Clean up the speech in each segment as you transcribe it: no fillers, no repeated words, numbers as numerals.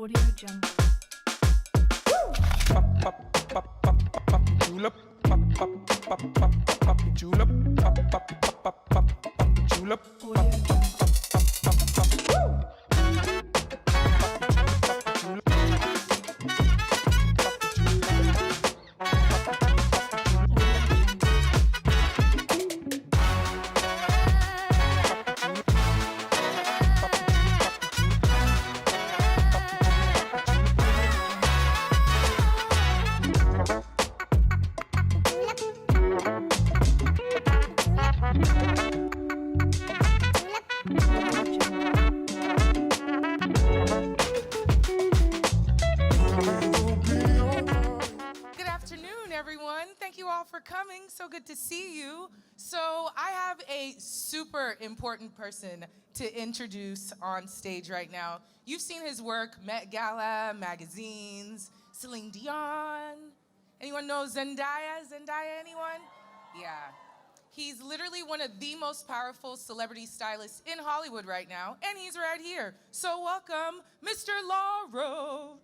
Audio Jungle. Julep, julep, julep. Audio Jungle. Good afternoon, everyone. Thank you all for coming. So good to see you. So I have a super important person to introduce on stage right now. You've seen his work, Met Gala, magazines, Celine Dion. Anyone know Zendaya? Zendaya, anyone? Yeah. He's literally one of the most powerful celebrity stylists in Hollywood right now, and he's right here. So welcome, Mr. Law Roach.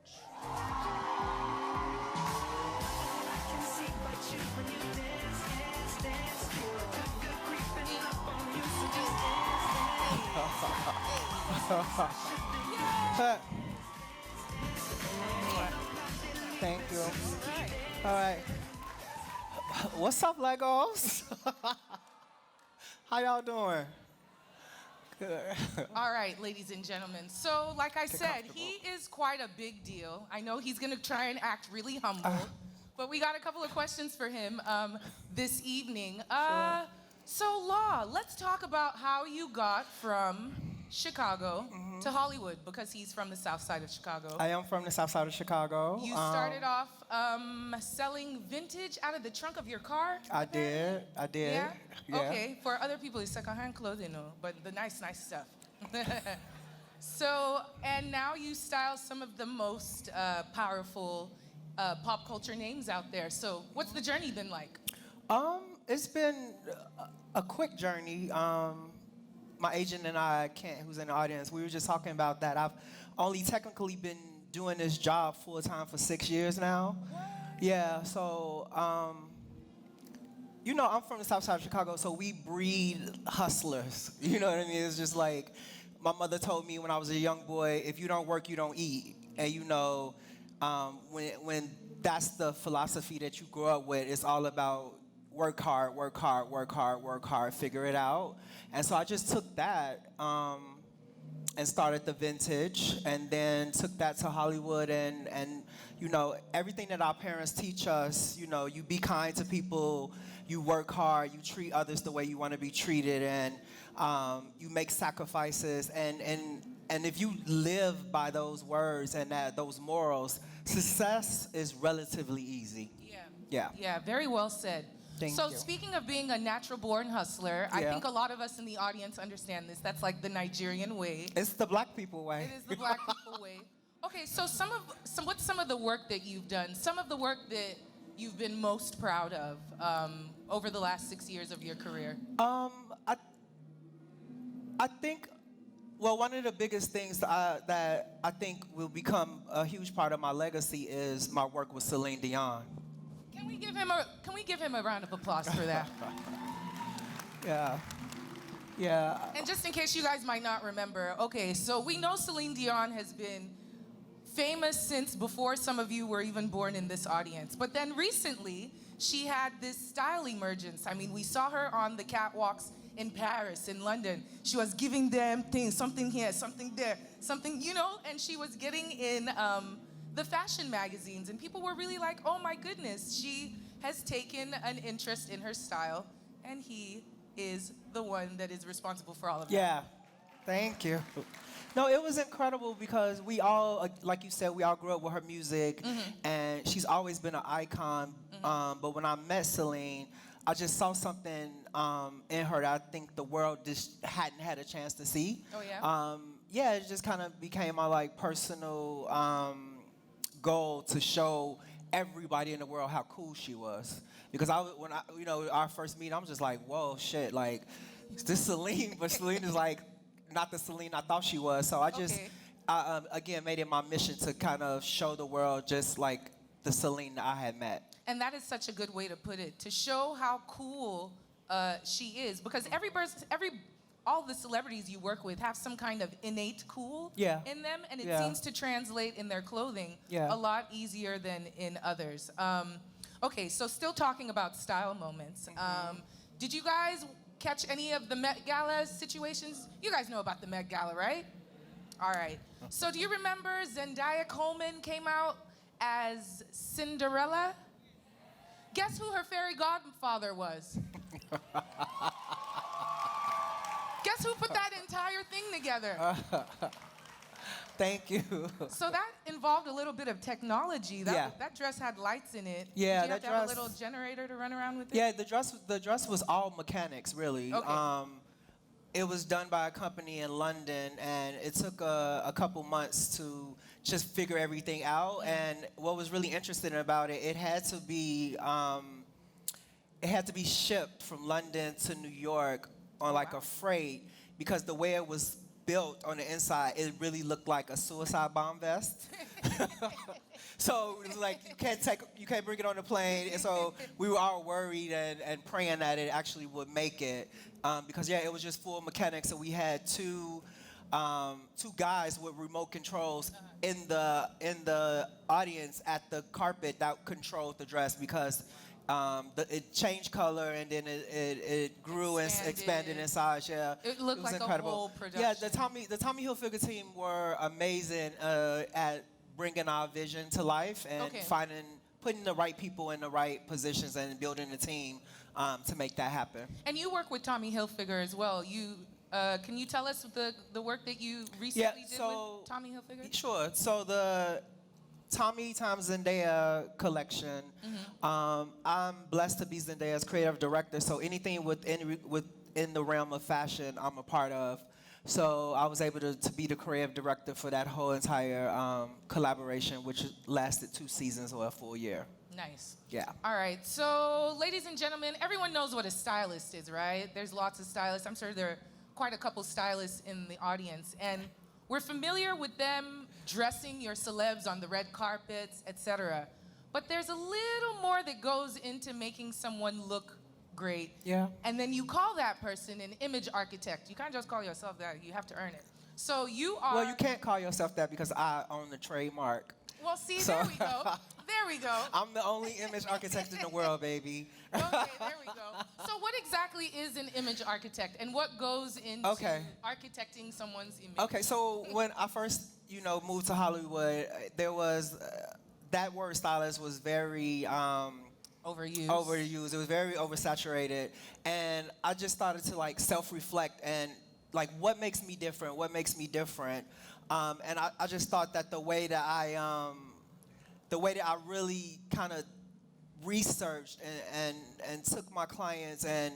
Thank you. All right. What's up, Legos? How y'all doing? Good. All right, ladies and gentlemen. So, like I said, comfortable. he is quite a big deal. I know he's gonna try and act really humble, but we got a couple of questions for him this evening. So, Law, let's talk about how you got from Chicago to Hollywood, because he's from the south side of Chicago. I am from the south side of Chicago. You started off selling vintage out of the trunk of your car? I did. Yeah? Yeah. Okay, for other people, it's secondhand clothing, though, but the nice stuff. So, and now you style some of the most powerful pop culture names out there. So, what's the journey been like? It's been a quick journey. My agent and I, Kent, who's in the audience, we were just talking about that. I've only technically been doing this job full time for 6 years now. Yeah, so, I'm from the south side of Chicago, so we breed hustlers. You know what I mean? It's just like, my mother told me when I was a young boy, if you don't work, you don't eat. And when that's the philosophy that you grow up with, it's all about work hard, work hard, work hard, work hard, figure it out. And so I just took that and started the vintage, and then took that to Hollywood, and everything that our parents teach us, you be kind to people, you work hard, you treat others the way you want to be treated, and you make sacrifices, and if you live by those words and those morals, success is relatively easy. Yeah. Yeah, very well said. Thank So you. speaking of being a natural born hustler, I Yeah. think a lot of us in the audience understand this. That's like the Nigerian way. It's the black people way. It is the black people way. Okay, so what's some of the work that you've done? Some of the work that you've been most proud of over the last 6 years of your career? I think, well, one of the biggest things that I think will become a huge part of my legacy is my work with Celine Dion. Can we give him a round of applause for that? Yeah. And just in case you guys might not remember, okay, so we know Celine Dion has been famous since before some of you were even born in this audience. But then recently, she had this style emergence. I mean, we saw her on the catwalks in Paris, in London. She was giving them things, something here, something there, something, and she was getting in the fashion magazines, and people were really like, oh my goodness, she has taken an interest in her style, and he is the one that is responsible for all of that. Yeah. Thank you. No, it was incredible because we all, like you said, we all grew up with her music, and she's always been an icon. But when I met Celine, I just saw something in her that I think the world just hadn't had a chance to see. Oh, yeah? Yeah, it just kind of became my personal goal to show everybody in the world how cool she was. Because when our first meeting, I'm just like, whoa, shit, like, this Celine, but Celine is like not the Celine I thought she was. So I just, Okay. I again made it my mission to kind of show the world just like the Celine that I had met. And that is such a good way to put it, to show how cool she is. Because all the celebrities you work with have some kind of innate cool Yeah. in them, and it Yeah. seems to translate in their clothing Yeah. a lot easier than in others. Okay, so still talking about style moments. Did you guys catch any of the Met Gala situations? You guys know about the Met Gala, right? All right. So do you remember Zendaya Coleman came out as Cinderella? Guess who her fairy godfather was? Guess who put that entire thing together? Thank you. So that involved a little bit of technology. Yeah. That dress had lights in it. Yeah, Did you have that to have a dress- little generator to run around with it? Yeah, the dress was all mechanics, really. Okay. It was done by a company in London, and it took a couple months to just figure everything out. And what was really interesting about it, it had to be shipped from London to New York on like a freight, because the way it was built on the inside, it really looked like a suicide bomb vest. So it was like you can't bring it on the plane, and so we were all worried and praying that it actually would make it, because yeah, it was just full mechanics. So we had two guys with remote controls in the audience at the carpet that controlled the dress, because it changed color and then it grew and expanded in size. Yeah, It looked was like incredible. a whole production. Yeah, the Tommy Hilfiger team were amazing at bringing our vision to life and putting the right people in the right positions and building a team to make that happen. And you work with Tommy Hilfiger as well. Can you tell us the work that you recently did with Tommy Hilfiger? Sure. So the Tommy times Zendaya collection. I'm blessed to be Zendaya's creative director. So anything within the realm of fashion, I'm a part of. So I was able to be the creative director for that whole entire collaboration, which lasted 2 seasons or a full year. Nice. Yeah. All right. So, ladies and gentlemen, everyone knows what a stylist is, right? There's lots of stylists. I'm sure there are quite a couple stylists in the audience. And we're familiar with them dressing your celebs on the red carpets, etc. But there's a little more that goes into making someone look great. Yeah. And then you call that person an image architect. You can't just call yourself that. You have to earn it. So you are... Well, you can't call yourself that because I own the trademark. Well, see, So- there we go. There we go. I'm the only image architect in the world, baby. Okay, there we go. So what exactly is an image architect, and what goes into architecting someone's image? Okay, so when I first, moved to Hollywood, there was that word stylist was very overused. It was very oversaturated, and I just started to like self-reflect and like what makes me different. And I just thought that the way that I really kind of researched and took my clients and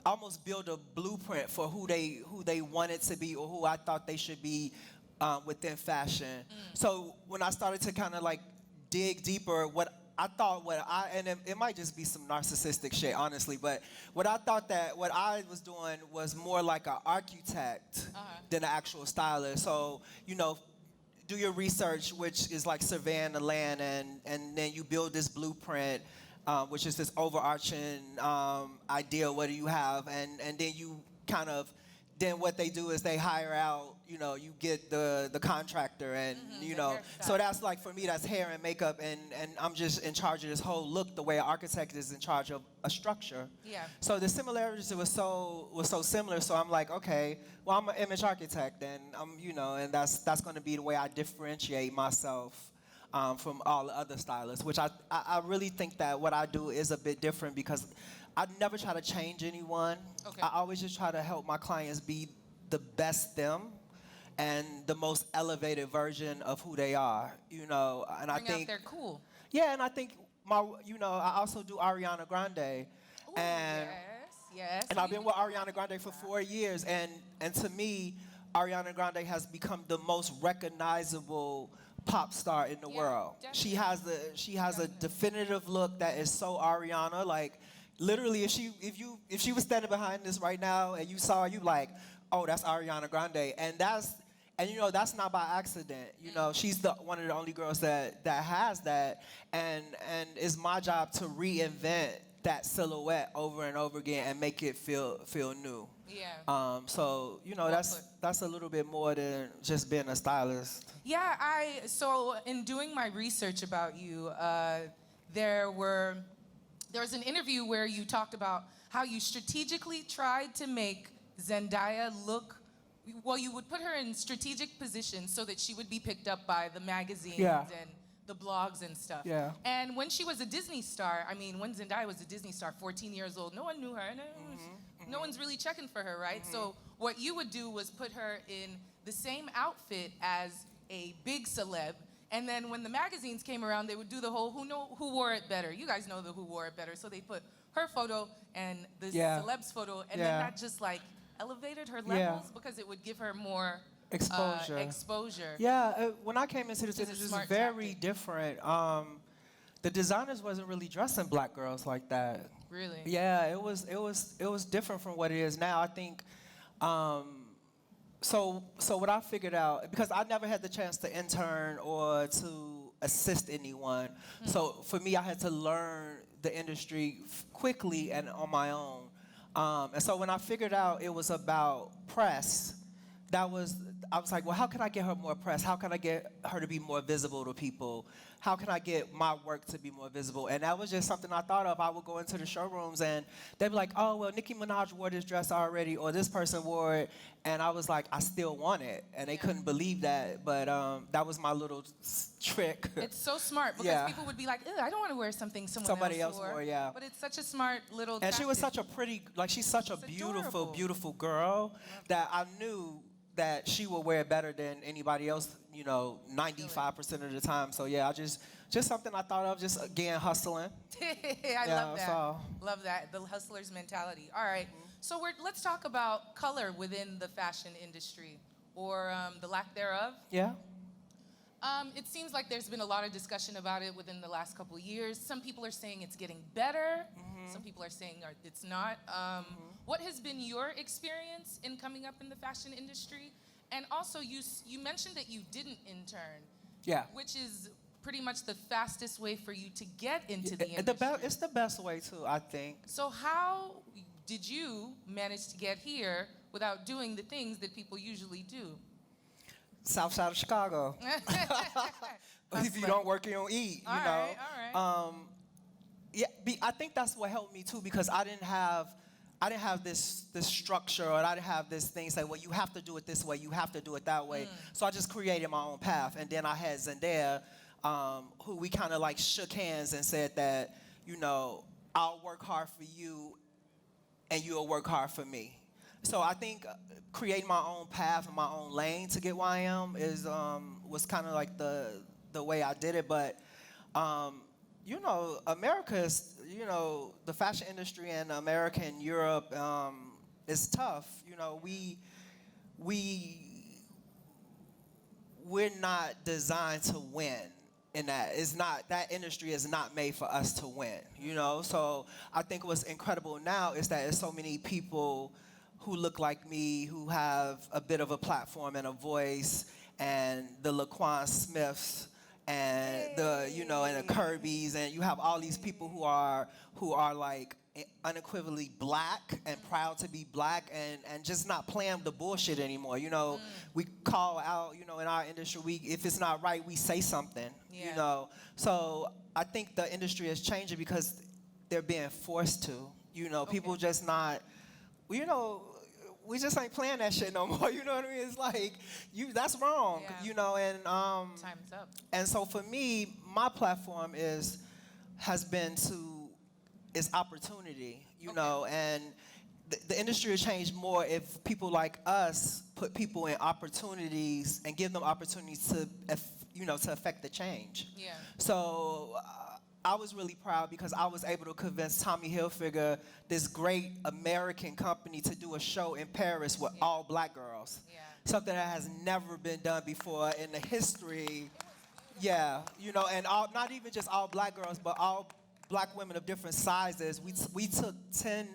almost built a blueprint for who they wanted to be or who I thought they should be within fashion. So when I started to kind of like dig deeper, and it might just be some narcissistic shit, honestly, but what I was doing was more like an architect than an actual stylist. So, do your research, which is like surveying the land, and then you build this blueprint, which is this overarching idea. What do you have? And then you kind of, then what they do is they hire out, you get the contractor and, so that's like, for me, that's hair and makeup, and I'm just in charge of this whole look the way an architect is in charge of a structure. Yeah. So the similarities was so similar, so I'm like, okay, well, I'm an image architect, and and that's going to be the way I differentiate myself from all the other stylists, which I really think that what I do is a bit different because I never try to change anyone. Okay. I always just try to help my clients be the best them and the most elevated version of who they are, and I think out their cool. Yeah, and I think I also do Ariana Grande. Ooh, And yes. and I've been with Ariana Grande for 4 years, and to me, Ariana Grande has become the most recognizable pop star in the world. She has a definitive look that is so Ariana. Like, literally, if she was standing behind this right now and you saw her, you like, oh, that's Ariana Grande, and And you know that's not by accident. You know she's the one of the only girls that has that, and it's my job to reinvent that silhouette over and over again and make it feel new. Yeah. So you know Well that's a little bit more than just being a stylist. Yeah, so in doing my research about you, there was an interview where you talked about how you strategically tried to make Zendaya look. Well, you would put her in strategic positions so that she would be picked up by the magazines and the blogs and stuff. Yeah. And when she was a Disney star, I mean, when Zendaya was a Disney star, 14 years old, no one knew her. No one's really checking for her, right? So what you would do was put her in the same outfit as a big celeb. And then when the magazines came around, they would do the whole who wore it better. You guys know the who wore it better. So they put her photo and the celeb's photo, and then that just like elevated her levels because it would give her more exposure. Yeah, when I came into this industry, it was very tactic. different. The designers wasn't really dressing black girls like that. Really? Yeah, it was different from what it is now. I think. So what I figured out, because I never had the chance to intern or to assist anyone, so for me I had to learn the industry quickly and on my own. And so when I figured out it was about press, I was like, well, how can I get her more press? How can I get her to be more visible to people? How can I get my work to be more visible? And that was just something I thought of. I would go into the showrooms and they'd be like, oh, well, Nicki Minaj wore this dress already, or this person wore it. And I was like, I still want it. And they couldn't believe that. But that was my little trick. It's so smart because people would be like, I don't want to wear something somebody else wore. Yeah. But it's such a smart little And she was tactic. such a pretty, like she's such a beautiful, adorable. beautiful girl that I knew that she would wear it better than anybody else, 95% of the time. So yeah, just something I thought of, just again, hustling. I love that. So. Love that, the hustler's mentality. All right, so let's talk about color within the fashion industry, or the lack thereof. Yeah. It seems like there's been a lot of discussion about it within the last couple of years. Some people are saying it's getting better. Some people are saying it's not. What has been your experience in coming up in the fashion industry? And also, you mentioned that you didn't intern. Yeah. Which is pretty much the fastest way for you to get into the industry. It's the best way too, I think. So how did you manage to get here without doing the things that people usually do? South side of Chicago. If you don't work, you don't eat. All right. Yeah, I think that's what helped me too, because I didn't have this structure, or I didn't have this thing say, well, you have to do it this way, you have to do it that way. So I just created my own path, and then I had Zendaya, who we kind of like shook hands and said that, I'll work hard for you, and you'll work hard for me. So I think creating my own path and my own lane to get where I am was kind of like the way I did it, but. America is, the fashion industry in America and Europe is tough. We're not designed to win in that. That industry is not made for us to win, So I think what's incredible now is that there's so many people who look like me, who have a bit of a platform and a voice, and the Laquan Smiths, and and the Kirby's, and you have all these people who are like unequivocally black and proud to be black, and just not playing the bullshit anymore. We call out, in our industry, if it's not right, we say something. So I think the industry is changing because they're being forced to. People just not, we just ain't playing that shit no more. You know what I mean? It's like, that's wrong. And time's up. And so for me, my platform has been opportunity. And the industry will change more if people like us put people in opportunities and give them opportunities to affect the change. Yeah. So I was really proud because I was able to convince Tommy Hilfiger, this great American company, to do a show in Paris with all black girls. Yeah. Something that has never been done before in the history. Yeah, and not even just all black girls, but all black women of different sizes. We took 10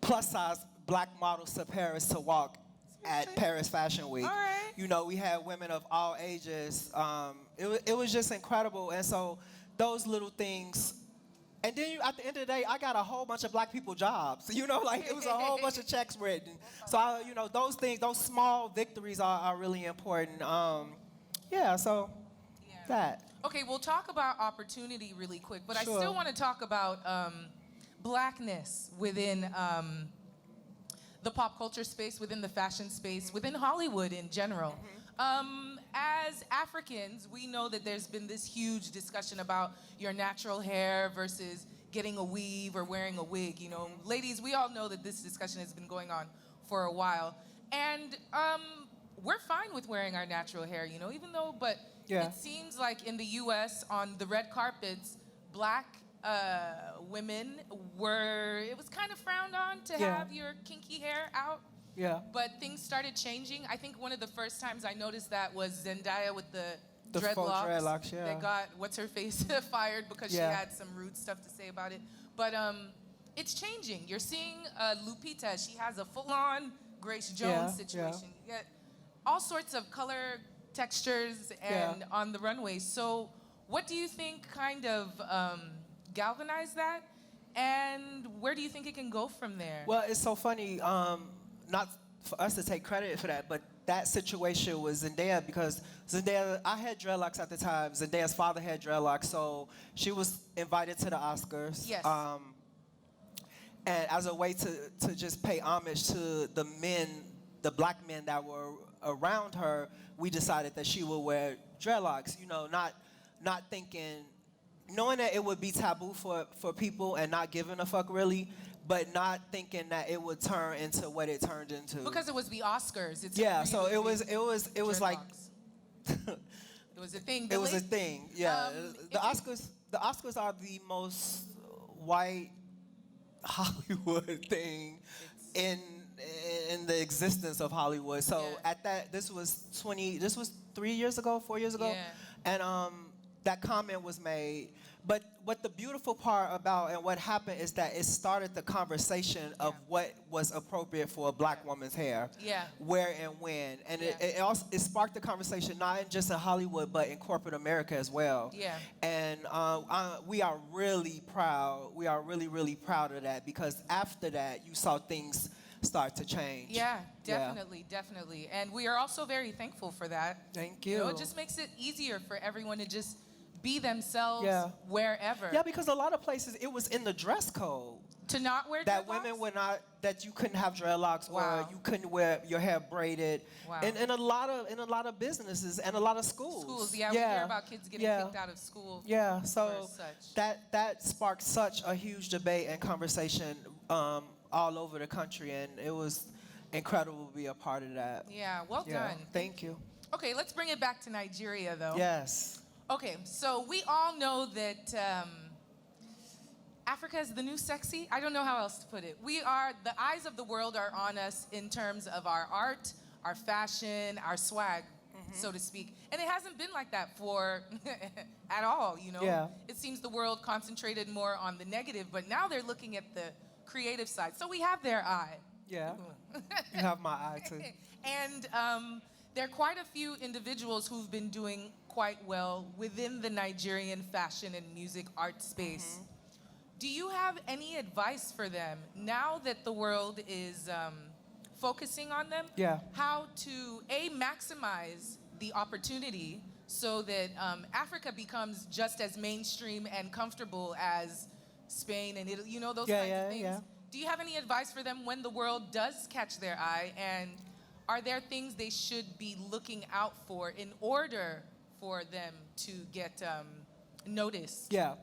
plus size black models to Paris to walk at Paris Fashion Week. All right. You know, we had women of all ages. It was just incredible. And so those little things. And then at the end of the day, I got a whole bunch of black people jobs. You know, like it was a whole bunch of checks written. So, you know, those things, those small victories are really important. So that. Okay, we'll talk about opportunity really quick, but Sure. I still want to talk about blackness within the pop culture space, within the fashion space, within Hollywood in general. As Africans, we know that there's been this huge discussion about your natural hair versus getting a weave or wearing a wig. You know, ladies, we all know that this discussion has been going on for a while. And we're fine with wearing our natural hair, you know, even though, but Yeah. it seems like in the US on the red carpets, black women it was kind of frowned on to Yeah. have your kinky hair out. Yeah. But things started changing. I think one of the first times I noticed that was Zendaya with the The faux dreadlocks, yeah. That got what's her face fired because Yeah. she had some rude stuff to say about it. But it's changing. You're seeing Lupita. She has a full-on Grace Jones situation. You get all sorts of color textures and on the runway. So what do you think kind of galvanized that? And where do you think it can go from there? Well, it's so funny, not for us to take credit for that, but that situation was Zendaya because Zendaya, I had dreadlocks at the time. Zendaya's father had dreadlocks, so she was invited to the Oscars. Yes. And as a way to just pay homage to the men, the black men that were around her, we decided that she would wear dreadlocks, you know, not thinking, knowing that it would be taboo for people and not giving a fuck really, but not thinking that it would turn into what it turned into. Because it was the Oscars. It's Yeah, really so it was like dreadlocks. It was a thing. it was a thing. Yeah, the if you- Oscars are the most white Hollywood thing in the existence of Hollywood. So Yeah. at that, this was 4 years ago, Yeah. and that comment was made. But what the beautiful part about and what happened is that it started the conversation of what was appropriate for a black woman's hair, Yeah. where and when, and it sparked the conversation not just in Hollywood but in corporate America as well. Yeah. And we are really proud. We are really, really proud of that because after that, you saw things start to change. Yeah, Yeah. definitely. And we are also very thankful for that. Thank You know, you. it just makes it easier for everyone to just be themselves Yeah. wherever. Yeah, because a lot of places it was in the dress code To not wear that dreadlocks? women were not, that you couldn't have dreadlocks Wow. or you couldn't wear your hair braided. Wow. In a lot of businesses and a lot of schools. Schools, yeah, we hear about kids getting kicked out of school. Yeah, so for such. that sparked such a huge debate and conversation all over the country, and it was incredible to be a part of that. Yeah, well Yeah, done. thank you. Okay, let's bring it back to Nigeria, though. Yes. Okay, so we all know that Africa is the new sexy. I don't know how else to put it. The eyes of the world are on us in terms of our art, our fashion, our swag, so to speak. And it hasn't been like that for at all, you know? Yeah. It seems the world concentrated more on the negative, but now they're looking at the creative side. So we have their eye. Yeah. You have my eye too. And there are quite a few individuals who've been doing quite well within the Nigerian fashion and music art space. Do you have any advice for them now that the world is focusing on them? Yeah. How to, A, maximize the opportunity so that Africa becomes just as mainstream and comfortable as Spain and Italy, you know, those kinds of things. Yeah. Do you have any advice for them when the world does catch their eye? And are there things they should be looking out for in order for them to get noticed? Yeah.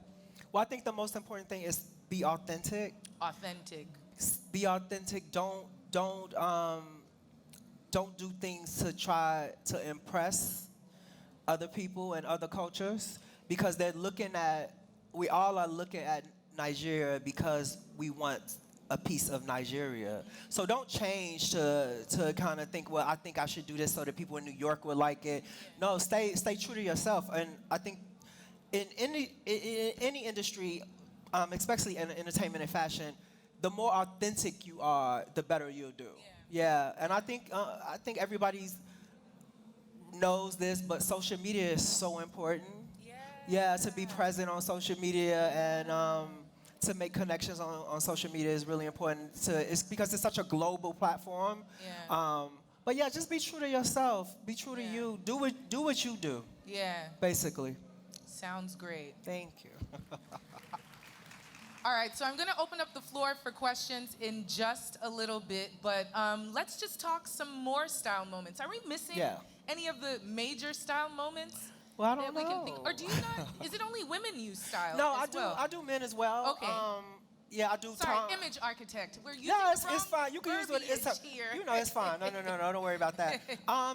Well, I think the most important thing is be authentic. Authentic. Be authentic. Don't do things to try to impress other people and other cultures because we all are looking at Nigeria because we want a piece of Nigeria. So don't change to kind of think, well, I think I should do this so that people in New York will like it. No, stay true to yourself. And I think in any industry, especially in entertainment and fashion, the more authentic you are, the better you'll do. Yeah, and I think everybody knows this, but social media is so important. Yeah, to be present on social media and to make connections on social media is really important. It's because it's such a global platform. Yeah. But yeah, just be true to yourself. Be true to Yeah. you. Do what you do, Yeah. basically. Sounds great. Thank you. All right, so I'm going to open up the floor for questions in just a little bit, but let's just talk some more style moments. Are we missing Yeah. any of the major style moments? Well, I don't that we can think, know. or do you not? Is it only women use style? No, as well? I do men as well. Okay. Yeah, I do. Sorry, image architect. We're using No, the wrong it's fine. You can use it. It's here. you know, it's fine. No, don't worry about that.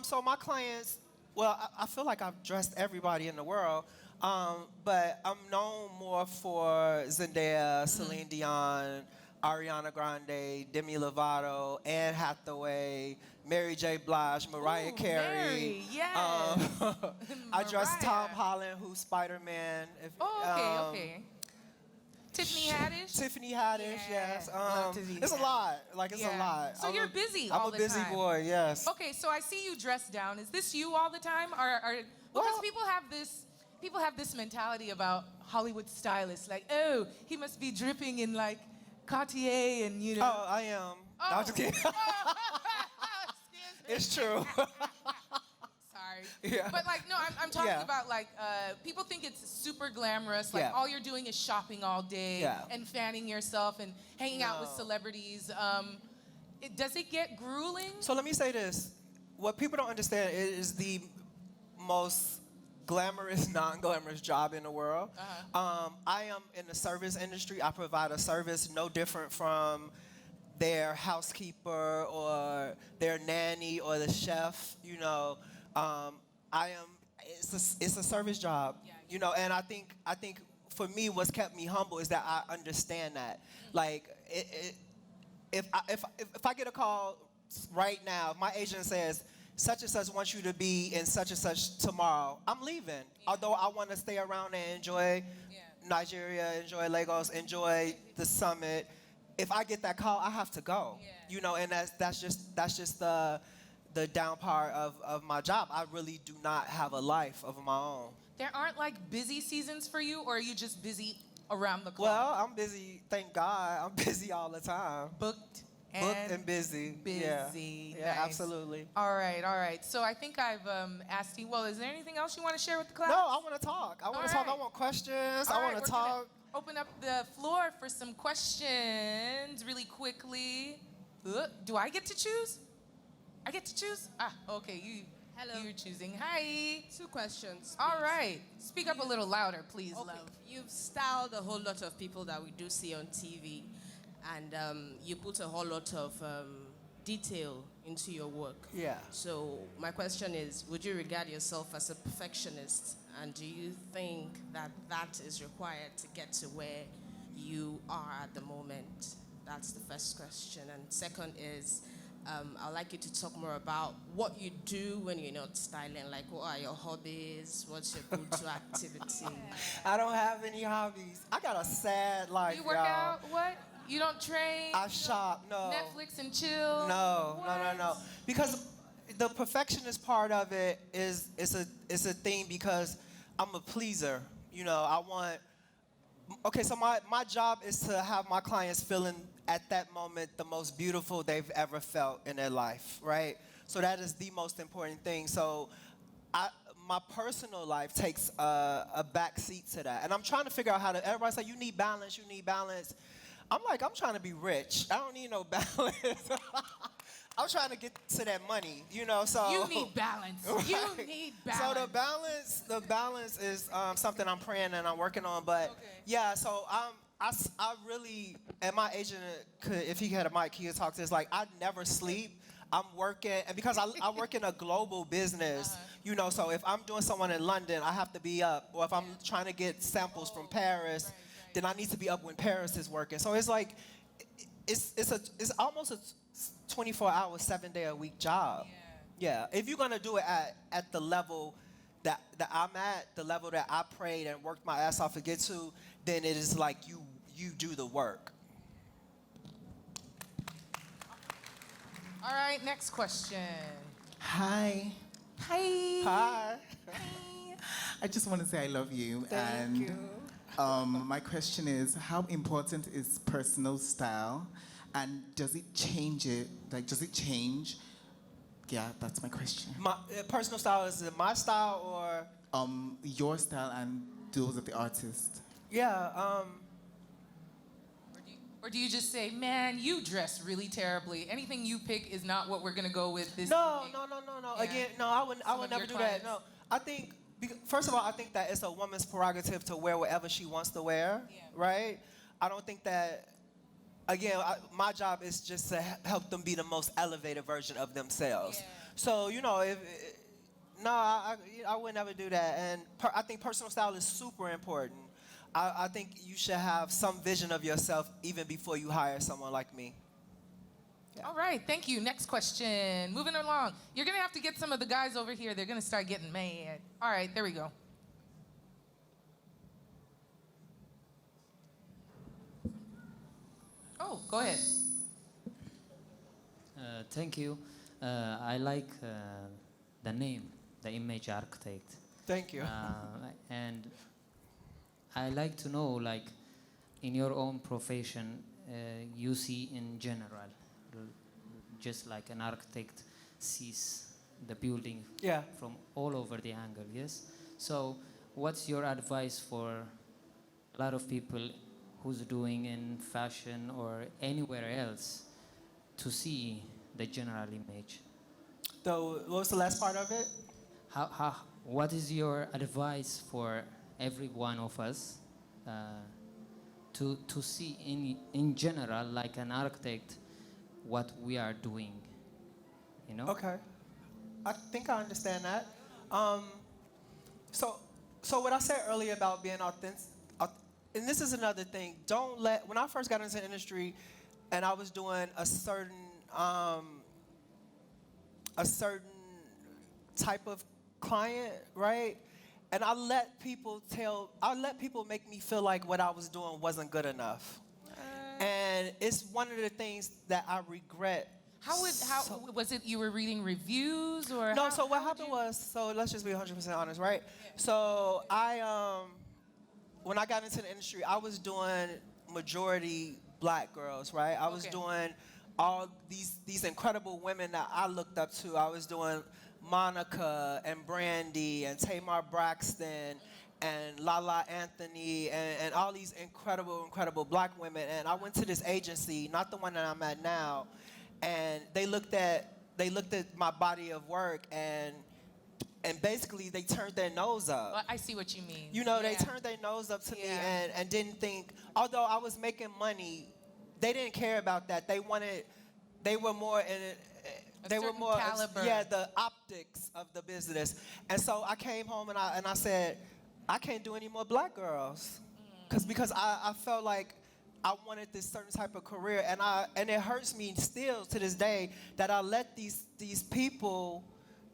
So my clients, well, I feel like I've dressed everybody in the world, but I'm known more for Zendaya, Celine Dion, Ariana Grande, Demi Lovato, Anne Hathaway, Mary J. Blige, Mariah Ooh, Carey. Mary, yes. I dressed Tom Mariah. Holland, who's Spider-Man. Oh, okay. Tiffany Haddish? Tiffany Haddish, Yeah, yes. love Tiffany It's a Haddish. lot. Like, it's a lot. So you're busy I'm all a the busy time. boy, yes. Okay, so I see you dressed down. Is this you all the time? Because Well- people have this mentality about Hollywood stylists, like, oh, he must be dripping in like Cartier and you know. Oh, I am. No, I'm just kidding. Excuse me. It's true. Sorry. Yeah. But like, no, I'm talking Yeah. about like, people think it's super glamorous. Like Yeah. all you're doing is shopping all day Yeah. and fanning yourself and hanging out with No. celebrities. Does it get grueling? So let me say this. What people don't understand is the most glamorous, non-glamorous job in the world. I am in the service industry. I provide a service no different from their housekeeper or their nanny or the chef. You know, it's a service job. You know, and I think for me, what's kept me humble is that I understand that. Like, if I get a call right now, if my agent says such and such wants you to be in such and such tomorrow, I'm leaving. Although I want to stay around and enjoy Nigeria, enjoy Lagos, enjoy the summit. If I get that call, I have to go. You know, and that's just the down part of my job. I really do not have a life of my own. There aren't like busy seasons for you, or are you just busy around the clock? Well, I'm busy. Thank God, I'm busy all the time. Booked Booked and busy. busy. Yeah, Nice. absolutely. All right. So I think I've asked you. Well, is there anything else you want to share with the class? No, I want to talk. I want to All talk. I right. want questions. All I right, want to we're gonna talk. Open up the floor for some questions really quickly. Do I get to choose? I get to choose? Okay. Hello. You're choosing. Hi. 2 questions. All please. right. Speak up a little louder, please, Okay. love. You've styled a whole lot of people that we do see on TV, and you put a whole lot of detail into your work. Yeah. So my question is, would you regard yourself as a perfectionist, and do you think that that is required to get to where you are at the moment? That's the first question. And second is, I'd like you to talk more about what you do when you're not styling. Like, what are your hobbies? What's your go-to activity? I don't have any hobbies. I got a sad life, You work y'all. out? What? You don't train? I shop. No. Netflix and chill? No. What? Because the perfectionist part of it is a thing because I'm a pleaser. You know, I want. Okay, so my job is to have my clients feeling at that moment the most beautiful they've ever felt in their life, right? So that is the most important thing. So my personal life takes a back seat to that. And I'm trying to figure out how to, everybody say, you need balance. I'm like, I'm trying to be rich. I don't need no balance. I'm trying to get to that money, you know, so. You need balance. You need balance. So the balance is something I'm praying and I'm working on. But yeah, so I really, and my agent could, if he had a mic, he could talk to this. Like, I never sleep. I'm working, and because I work in a global business, you know, so if I'm doing someone in London, I have to be up. Or if I'm trying to get samples from Paris, then I need to be up when Paris is working. So it's like, it's almost a 24-hour, 7-day-a-week job. Yeah. If you're gonna do it at the level that I'm at, the level that I prayed and worked my ass off to get to, then it is like you do the work. All right, next question. Hi. Hi. Hi. I just want to say I love you. Thank you. My question is, how important is personal style, and does it change it? Like, does it change? Yeah, that's my question. My personal style, is it my style or? Your style and those of the artist. Yeah. Or do you just say, man, you dress really terribly. Anything you pick is not what we're gonna go with this No. evening." Yeah. Yeah. Again, no, I wouldn't Some of never your do that. clients. No. I think, first of all, I think that it's a woman's prerogative to wear whatever she wants to wear, Yeah. right? I don't think that, again, my job is just to help them be the most elevated version of themselves. Yeah. So, I would never do that. And I think personal style is super important. I think you should have some vision of yourself even before you hire someone like me. All right, thank you. Next question. Moving along. You're gonna have to get some of the guys over here. They're gonna start getting mad. All right, there we go. Oh, go ahead. Thank you. I like the name, the image architect. Thank you. And I like to know, like, in your own profession, you see in general, just like an architect sees the building Yeah. from all over the angle, yes? So what's your advice for a lot of people who's doing in fashion or anywhere else to see the general image? What was the last part of it? What is your advice for every one of us to see in general, like an architect, what we are doing, you know? Okay. I think I understand that. So what I said earlier about being authentic, and this is another thing. When I first got into the industry, and I was doing a certain type of client, right? And I let people make me feel like what I was doing wasn't good enough. And it's one of the things that I regret. How was it? You were reading reviews or No, so what happened was, so let's just be 100% honest, right? So when I got into the industry, I was doing majority black girls, right? I was doing all these incredible women that I looked up to. I was doing Monica and Brandy and Tamar Braxton and Lala Anthony and all these incredible black women. And I went to this agency, not the one that I'm at now, and they looked at my body of work and basically they turned their nose up. Well, I see what you mean. They turned their nose up to me Yeah. and didn't think, although I was making money, they didn't care about that. They were more in it. They were certain more, caliber. the optics of the business. And so I came home and I said, I can't do any more black girls, because I felt like I wanted this certain type of career, and it hurts me still to this day that I let these people,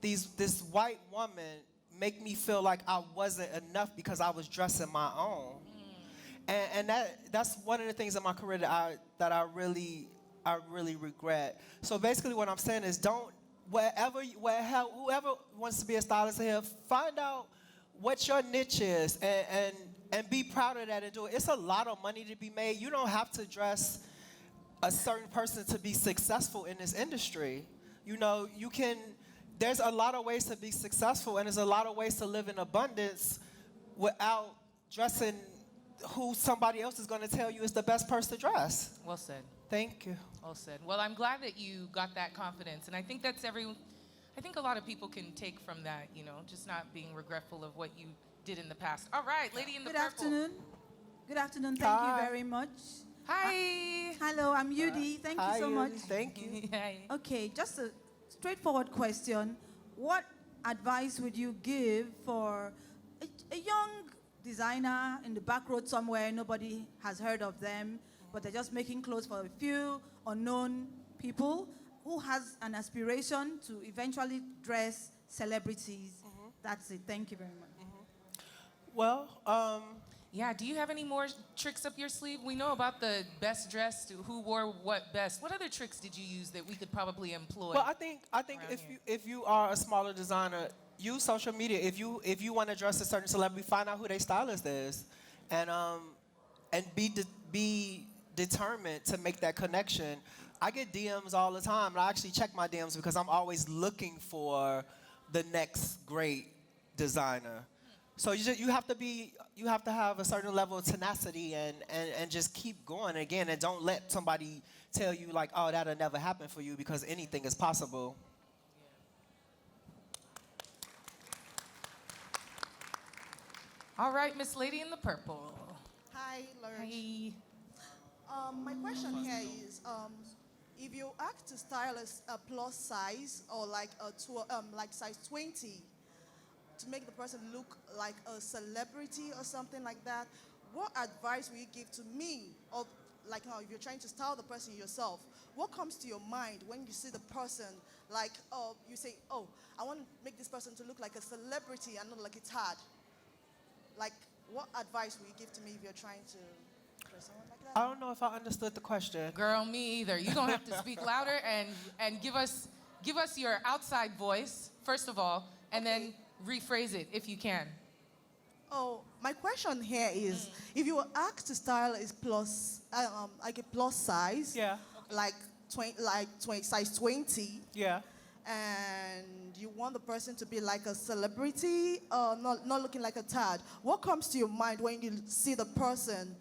this white woman, make me feel like I wasn't enough because I was dressing my own. And that's one of the things in my career that I really regret. So basically what I'm saying is, whoever wants to be a stylist here, find out what your niche is and be proud of that and do it. It's a lot of money to be made. You don't have to dress a certain person to be successful in this industry. There's a lot of ways to be successful, and there's a lot of ways to live in abundance without dressing who somebody else is going to tell you is the best person to dress. Well said. Thank you. Well said. Well, I'm glad that you got that confidence, and I think I think a lot of people can take from that, just not being regretful of what you did in the past. All right, lady in the Good purple. afternoon. Good afternoon. Thank Hi. you very much. Hi. Hello, I'm Yudi. Thank you Hi, so much. Yudi. Thank you. Hi. Okay, just a straightforward question. What advice would you give for a young designer in the back road somewhere? Nobody has heard of them, but they're just making clothes for a few unknown people who has an aspiration to eventually dress celebrities. That's it. Thank you very much. Well, Yeah, do you have any more tricks up your sleeve? We know about the best dressed, who wore what best. What other tricks did you use that we could probably employ? Well, I think around here? if you are a smaller designer, use social media. If you want to dress a certain celebrity, find out who their stylist is, and be determined to make that connection. I get DMs all the time, and I actually check my DMs because I'm always looking for the next great designer. So you have to have a certain level of tenacity and just keep going again, and don't let somebody tell you like, oh, that'll never happen for you, because anything is possible. All right, Miss Lady in the Purple. Hi, Lurch. Hi. My question here is, if you act to style a plus size or like like size 20 to make the person look like a celebrity or something like that, what advice will you give to me? Or like if you're trying to style the person yourself, what comes to your mind when you see the person? Like, you say, oh, I want to make this person to look like a celebrity and not like a tad. Like, what advice will you give to me if you're trying to dress someone like that? I don't know if I understood the question. Girl, me either. You're gonna have to speak louder and give us your outside voice, first of all, and then rephrase it if you can. Oh, my question here is, if you were asked to style is plus, like a plus size, Yeah. like size 20, Yeah. and you want the person to be like a celebrity, not looking like a tad, what comes to your mind when you see the person?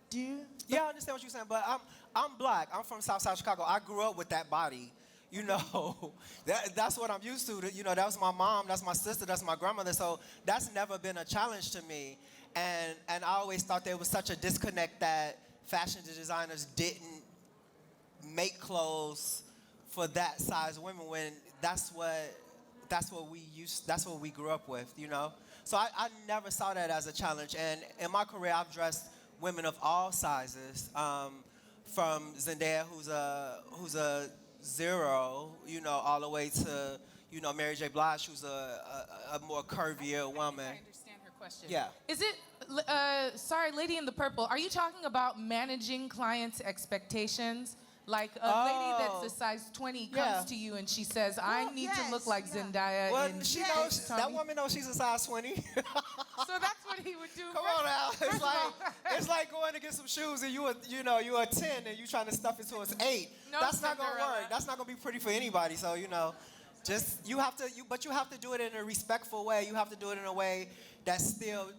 Do you? Yeah, I understand what you're saying, but I'm black. I'm from Southside Chicago. I grew up with that body. You know, that's what I'm used to. You know, that was my mom, that's my sister, that's my grandmother. So that's never been a challenge to me. And I always thought there was such a disconnect that fashion designers didn't make clothes for that size women, when that's what we grew up with, you know. So I never saw that as a challenge. And in my career, I've dressed women of all sizes, from Zendaya, who's a 0, you know, all the way to, you know, Mary J. Blige, who's a more curvier woman. I understand her question. Yeah. Is it, sorry, Lady in the Purple, are you talking about managing clients' expectations? Like a lady that's a size 20 comes Yeah. to you and she says, I need to look like Zendaya. Well, in she Prince knows, that Tommy." woman knows she's a size 20. So that's what he would do. Come on now. It's like going to get some shoes and you're a 10 and you trying to stuff it to an 8. No, That's not gonna Cinderella. work. That's not gonna be pretty for anybody. So, you know, just but you have to do it in a respectful way. You have to do it in a way that still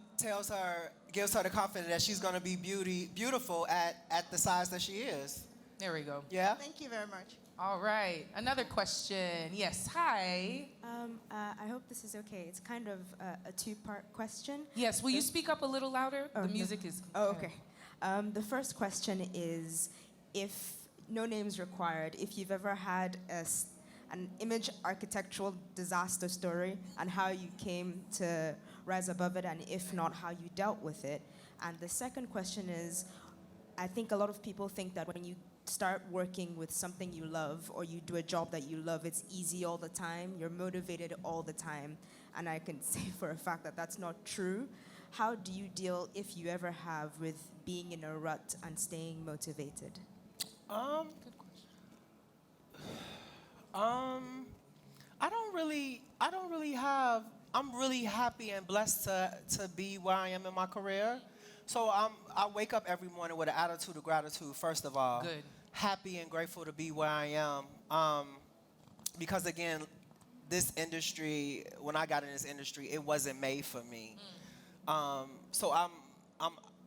gives her the confidence that she's gonna be beautiful at the size that she is. There we go. Yeah? Thank you very much. All right. Another question. Yes. Hi. I hope this is okay. It's kind of a two-part question. Yes. Will you speak up a little louder? Oh, The no. music is. Oh, okay. The first question is, if no names required, if you've ever had an image architectural disaster story and how you came to rise above it, and if not, how you dealt with it. And the second question is, I think a lot of people think that when you start working with something you love, or you do a job that you love, it's easy all the time, you're motivated all the time. And I can say for a fact that that's not true. How do you deal, if you ever have, with being in a rut and staying motivated? I'm really happy and blessed to be where I am in my career. So I wake up every morning with an attitude of gratitude, first of all. Good. Happy and grateful to be where I am. Because again, this industry, when I got in this industry, it wasn't made for me. So I'm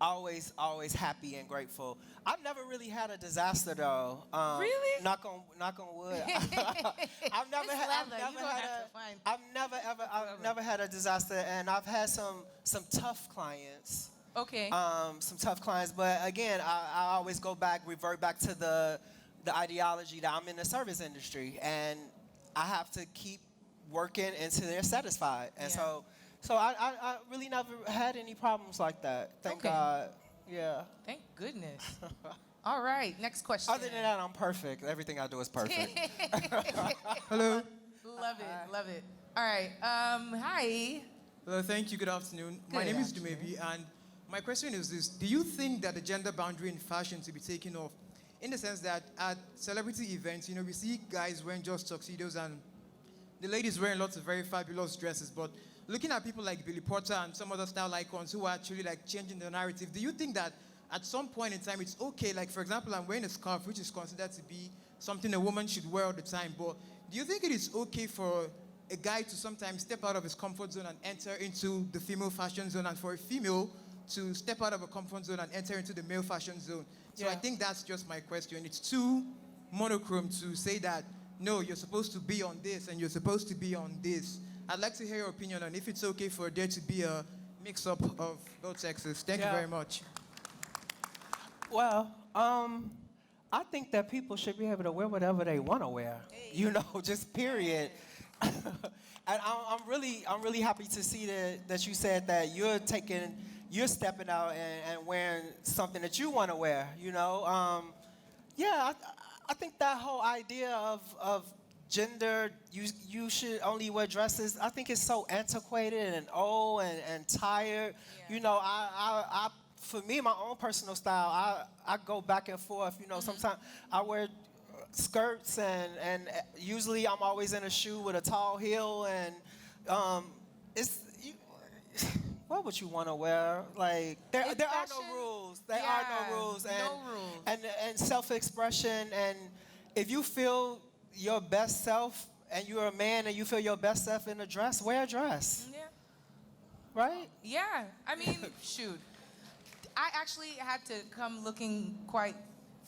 always happy and grateful. I've never really had a disaster though. Really? Knock on wood. I've never had a disaster, and I've had some tough clients. Okay. Some tough clients, but again, I always revert back to the ideology that I'm in the service industry, and I have to keep working until they're satisfied. And Yeah. so I really never had any problems like that. Thank Okay. God. Yeah. Thank goodness. All right. Next question. Other than that, I'm perfect. Everything I do is perfect. Hello. Love it. Love it. All right. Hi. Hello, thank you. Good afternoon. My Good name is afternoon. Dumebi, and my question is this: do you think that the gender boundary in fashion to be taken off, in the sense that at celebrity events, we see guys wearing just tuxedos and the ladies wearing lots of very fabulous dresses, but looking at people like Billy Porter and some other style icons who are actually like changing the narrative, do you think that at some point in time it's okay? Like, for example, I'm wearing a scarf, which is considered to be something a woman should wear all the time, but do you think it is okay for a guy to sometimes step out of his comfort zone and enter into the female fashion zone, and for a female to step out of a comfort zone and enter into the male fashion zone? So I think that's just my question. It's too monochrome to say that, no, you're supposed to be on this and you're supposed to be on this. I'd like to hear your opinion on if it's okay for there to be a mix-up of both sexes. Thank you very much. Well, I think that people should be able to wear whatever they want to wear. Just period. And I'm really happy to see that you said that you're stepping out and wearing something that you want to wear. I think that whole idea of gender, you should only wear dresses, I think it's so antiquated and old and tired. I for me, my own personal style, I go back and forth. Sometimes I wear skirts and usually I'm always in a shoe with a tall heel, and what would you want to wear? Like there are no rules. There are no rules. And self-expression, and if you feel your best self and you're a man and you feel your best self in a dress, wear a dress. Yeah. Right? Yeah. I mean, shoot. I actually had to come looking quite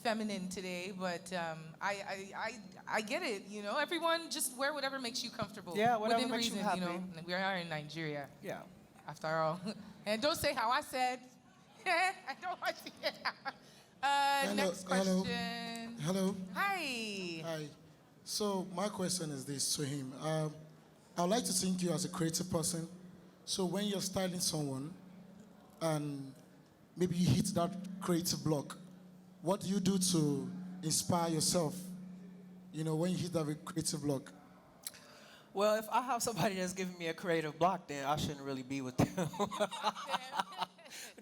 feminine today, but I get it. Everyone just wear whatever makes you comfortable. Yeah, whatever within makes you reason. happy. We are in Nigeria. Yeah. After all, and don't say how I said. I don't want to hear that. Next question. Hello. Hi. Hi. So my question is this to him. I would like to think you as a creative person. So when you're styling someone and maybe you hit that creative block, what do you do to inspire yourself, when you hit that creative block? Well, if I have somebody that's giving me a creative block, then I shouldn't really be with them.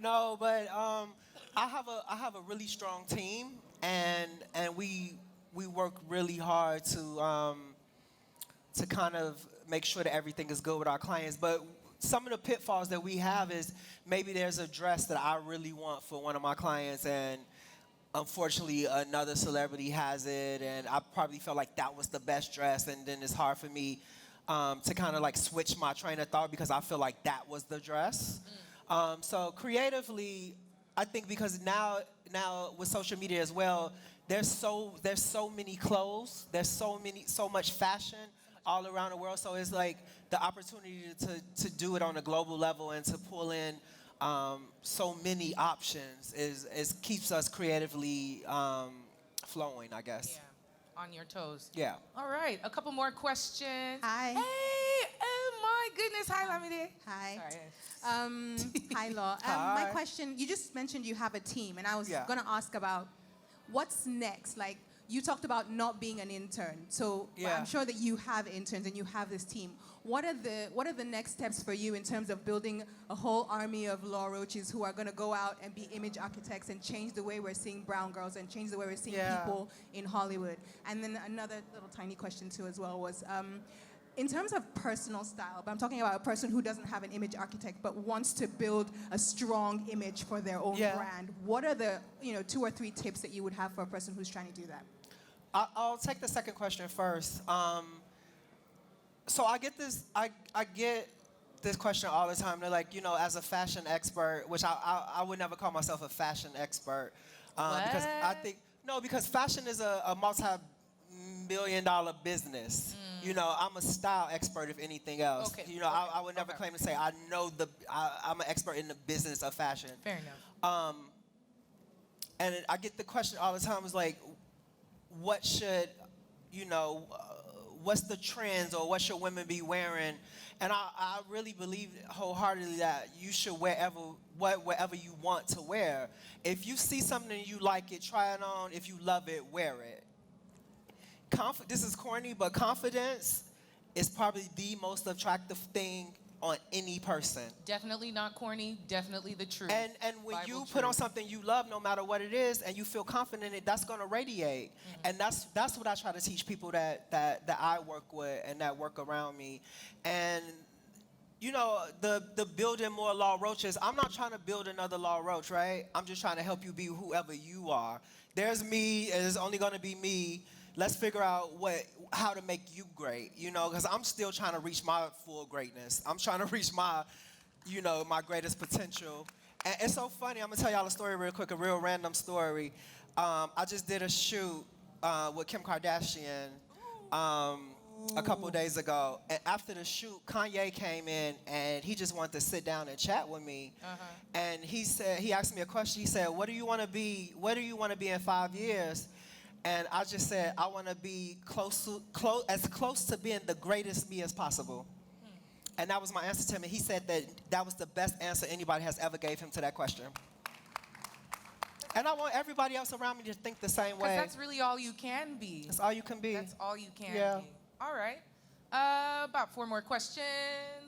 No, but I have a really strong team, and we work really hard to kind of make sure that everything is good with our clients. But some of the pitfalls that we have is maybe there's a dress that I really want for one of my clients, and unfortunately another celebrity has it, and I probably felt like that was the best dress, and then it's hard for me to kind of like switch my train of thought because I feel like that was the dress. So creatively, I think because now with social media as well, there's so many clothes, there's so much fashion all around the world. So it's like the opportunity to do it on a global level and to pull in so many options is keeps us creatively flowing, I guess. Yeah. On your toes. Yeah. All right. A couple more questions. Hi. Hey. Oh my goodness. Hi, Lamide. Hi. Sorry. Hi, Law. Hi. My question, you just mentioned you have a team, and I was Yeah. going to ask about what's next. Like, you talked about not being an intern, so Yeah. I'm sure that you have interns and you have this team. What are the next steps for you in terms of building a whole army of Law Roaches who are going to go out and be image architects and change the way we're seeing brown girls and change the way we're seeing people in Hollywood? And then another little tiny question too as well was, in terms of personal style, but I'm talking about a person who doesn't have an image architect but wants to build a strong image for their own brand. What are the 2 or 3 tips that you would have for a person who's trying to do that? I'll take the second question first. So I get this question all the time. They're like, as a fashion expert, which I would never call myself a fashion expert, because I think because fashion is a multi-million-dollar business. I'm a style expert, if anything else. Okay. I would never claim to say I'm an expert in the business of fashion. Fair enough. And I get the question all the time is like, what should, what's the trends or what should women be wearing? And I really believe wholeheartedly that you should whatever you want to wear. If you see something and you like it, try it on. If you love it, wear it. This is corny, but confidence is probably the most attractive thing on any person. Definitely not corny, definitely the truth. And when Bible you truth. put on something you love, no matter what it is, and you feel confident in it, that's gonna radiate. And that's what I try to teach people that I work with and that work around me. And you know, the building more Law Roaches, I'm not trying to build another Law Roach, right? I'm just trying to help you be whoever you are. There's me, and it's only gonna be me. Let's figure out how to make you great, you know, because I'm still trying to reach my full greatness. I'm trying to reach my, you know, my greatest potential. And it's so funny, I'm gonna tell y'all a story real quick, a real random story. I just did a shoot with Kim Kardashian a couple days ago. And after the shoot, Kanye came in and he just wanted to sit down and chat with me. And he asked me a question. He said, what do you want to be in 5 years? And I just said, I want to be as close to being the greatest me as possible. And that was my answer to him. And he said that was the best answer anybody has ever gave him to that question. And I want everybody else around me to think the same way. Because that's really all you can be. That's all you can be. That's all you can Yeah. be. All right. About 4 more questions.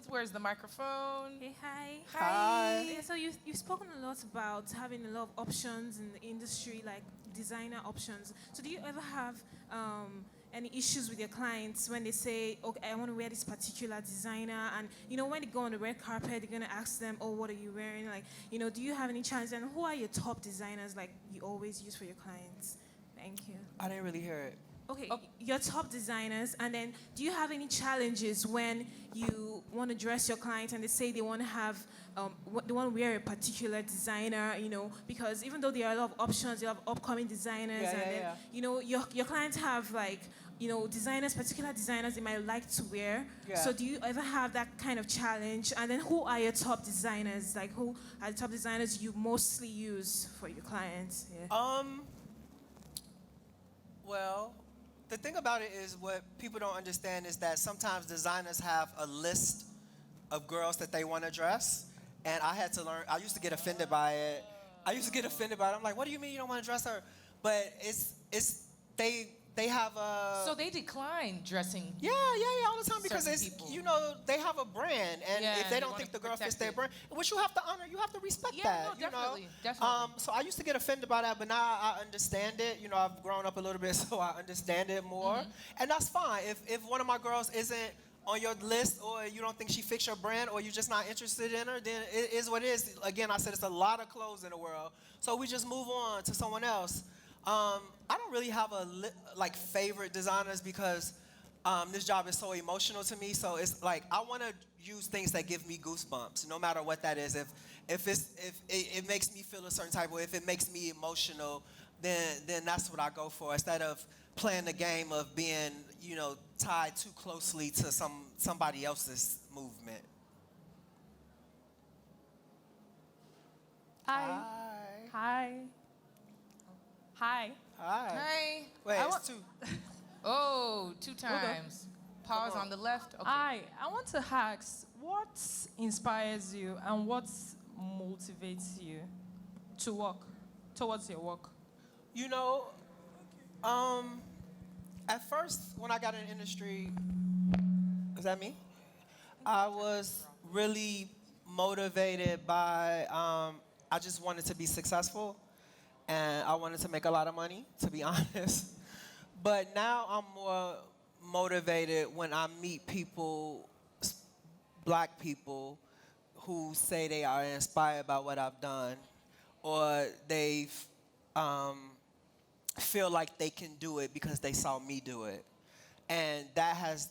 Where's the microphone? Hey, hi. Hi. Yeah, so you've spoken a lot about having a lot of options in the industry, like designer options. So do you ever have any issues with your clients when they say, okay, I want to wear this particular designer, and you know when they go on the red carpet, they're gonna ask them, oh, what are you wearing? Like, you know, do you have any challenges? And who are your top designers like you always use for your clients? Thank you. I didn't really hear it. Okay, your top designers, and then do you have any challenges when you want to dress your clients and they say they want to have, they want to wear a particular designer, you know, because even though there are a lot of options, you have upcoming designers, you know, your clients have like, you know, particular designers they might like to wear. Yeah. So do you ever have that kind of challenge? And then who are your top designers? Like who are the top designers you mostly use for your clients? Yeah. Well, the thing about it is what people don't understand is that sometimes designers have a list of girls that they want to dress. And I had to learn, I used to get offended by it. I'm like, what do you mean you don't want to dress her? But they have a... So they decline dressing. Yeah, all the time because it's, people. you know, they have a brand. And Yeah, if they you don't wanna think the girl protect fits their it. brand, which you have to honor, you have to respect that. No, definitely, you know? definitely. So I used to get offended by that, but now I understand it. You know, I've grown up a little bit, so I understand it more. And that's fine. If one of my girls isn't on your list or you don't think she fits your brand or you're just not interested in her, then it is what it is. Again, I said it's a lot of clothes in the world. So we just move on to someone else. I don't really have like favorite designers because this job is so emotional to me. So it's like I want to use things that give me goosebumps, no matter what that is. If it makes me feel a certain type of way, if it makes me emotional, then that's what I go for. Instead of playing the game of being, you know, tied too closely to somebody else's movement. Hi. Hi. Hi. Hi. Wait, it's 2. Oh, 2 times. Pause on the left. Okay. I want to ask, what inspires you and what motivates you to work towards your work? You know, at first, when I got in the industry, is that me? I was really motivated by, I just wanted to be successful and I wanted to make a lot of money, to be honest. But now I'm more motivated when I meet people, black people, who say they are inspired by what I've done or they feel like they can do it because they saw me do it. And that has,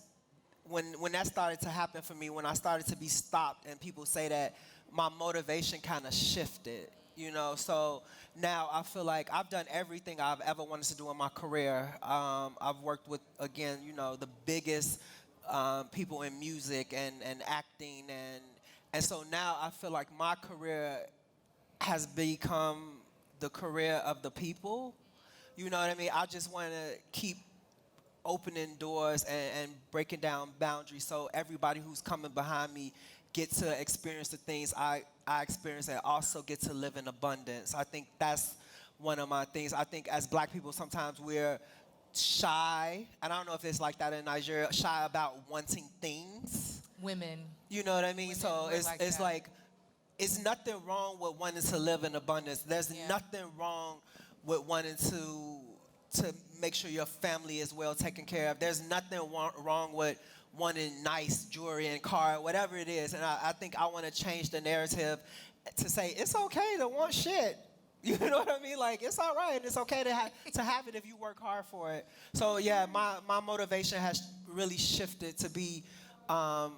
when that started to happen for me, when I started to be stopped and people say that, my motivation kind of shifted, you know? So now I feel like I've done everything I've ever wanted to do in my career. I've worked with, again, you know, the biggest people in music and acting. And so now I feel like my career has become the career of the people. You know what I mean? I just want to keep opening doors and breaking down boundaries so everybody who's coming behind me get to experience the things I experience and also get to live in abundance. I think that's one of my things. I think as black people, sometimes we're shy, and I don't know if it's like that in Nigeria, shy about wanting things. women. You know what I mean? So were it's like it's that. like it's nothing wrong with wanting to live in abundance. There's nothing wrong with wanting to make sure your family is well taken care of. There's nothing wrong with wanting nice jewelry and car, whatever it is. And I think I want to change the narrative to say it's okay to want shit. You know what I mean? Like, it's all right. It's okay to have it if you work hard for it. So, yeah, my motivation has really shifted to be an